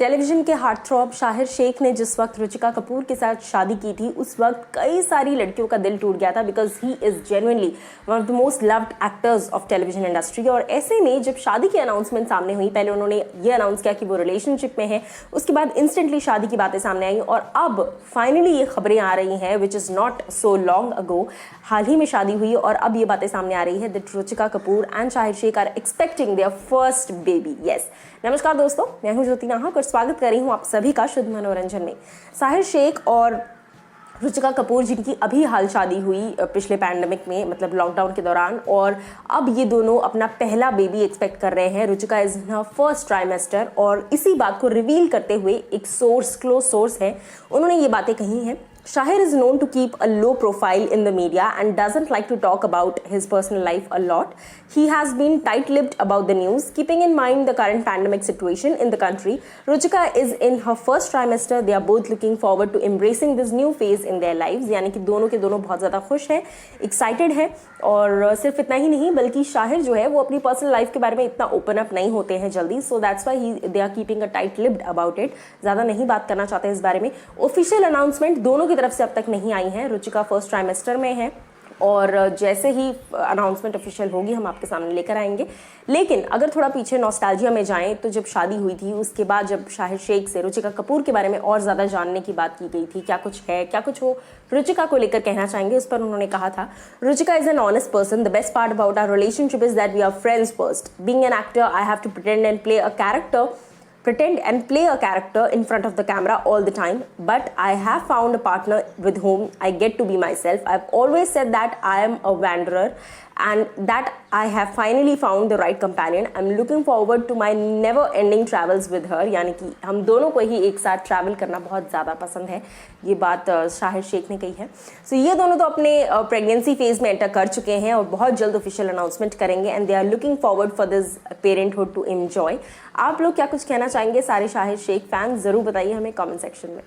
Television के heartthrob Shahir Sheikh ने जिस वक्त रुचिका कपूर के साथ शादी की थी उस वक्त कई सारी लड़कियों का दिल टूट गया था because he is genuinely one of the most loved actors of television industry. और ऐसे में जब शादी की अनाउंसमेंट सामने हुई, पहले उन्होंने ये अनाउंस किया कि वो रिलेशनशिप में है, उसके बाद इंस्टेंटली शादी की बातें सामने आई और अब फाइनली ये खबरें आ रही हैं which is not so long ago, हाल ही में शादी हुई और अब ये बातें सामने आ रही है that Ruchika Kapoor and Shaheer Sheikh are expecting their first baby. Yes, नमस्कार दोस्तों, मैं हूं ज्योति नाहक और स्वागत कर रही हूं आप सभी का शुद्ध मनोरंजन में। शाहिर शेख और रुचिका कपूर जिनकी अभी हाल शादी हुई पिछले पैंडेमिक में, मतलब लॉकडाउन के दौरान, और अब ये दोनों अपना पहला बेबी एक्सपेक्ट कर रहे हैं। Ruchika is in her first trimester और इसी बात को रिवील करते हुए एक सोर्स, क्लोज सोर्स है, उन्होंने ये बातें कही हैं। Shahir is known to keep a low profile in the media and doesn't like to talk about his personal life a lot. He has been tight-lipped about the news, keeping in mind the current pandemic situation in the country. Ruchika is in her first trimester. They are both looking forward to embracing this new phase in their lives. यानी कि दोनों के दोनों बहुत ज़्यादा खुश हैं, excited हैं। और सिर्फ इतना ही नहीं बल्कि शाहिर जो है वो अपनी पर्सनल लाइफ के बारे में इतना ओपन अप नहीं होते हैं जल्दी, so that's why they are keeping a tight lipped about it. ज़्यादा नहीं बात करना चाहते इस बारे में। ऑफिशियल अनाउंसमेंट दोनों की तरफ से अब तक नहीं आई है। रुचिका फर्स्ट ट्राइमेस्टर में है और जैसे ही अनाउंसमेंट ऑफिशियल होगी हम आपके सामने लेकर आएंगे। लेकिन अगर थोड़ा पीछे नॉस्टैल्जिया में जाएं तो जब शादी हुई थी उसके बाद जब शाहिर शेख से रुचिका कपूर के बारे में और ज़्यादा जानने की बात की गई थी, क्या कुछ है, क्या कुछ वो रुचिका को लेकर कहना चाहेंगे, उस पर उन्होंने कहा था, Ruchika is an honest person, the best part about our relationship is that we are friends first, being an actor I have to pretend and play a character in front of the camera all the time, but I have found a partner with whom I get to be myself. I've always said that I am a wanderer and that I have finally found the right companion. I'm looking forward to my never ending travels with her. यानी कि हम दोनों को ही एक साथ travel करना बहुत ज़्यादा पसंद है, ये बात शाहिर शेख ने कही है। सो ये दोनों तो अपने प्रेगनेंसी फेज में एंटर कर चुके हैं और बहुत जल्द ऑफिशियल अनाउंसमेंट करेंगे and they are looking forward for this parenthood to enjoy. आप लोग क्या कुछ कहना चाहेंगे सारे शाहिर शेख फैंस, ज़रूर बताइए हमें कमेंट सेक्शन में।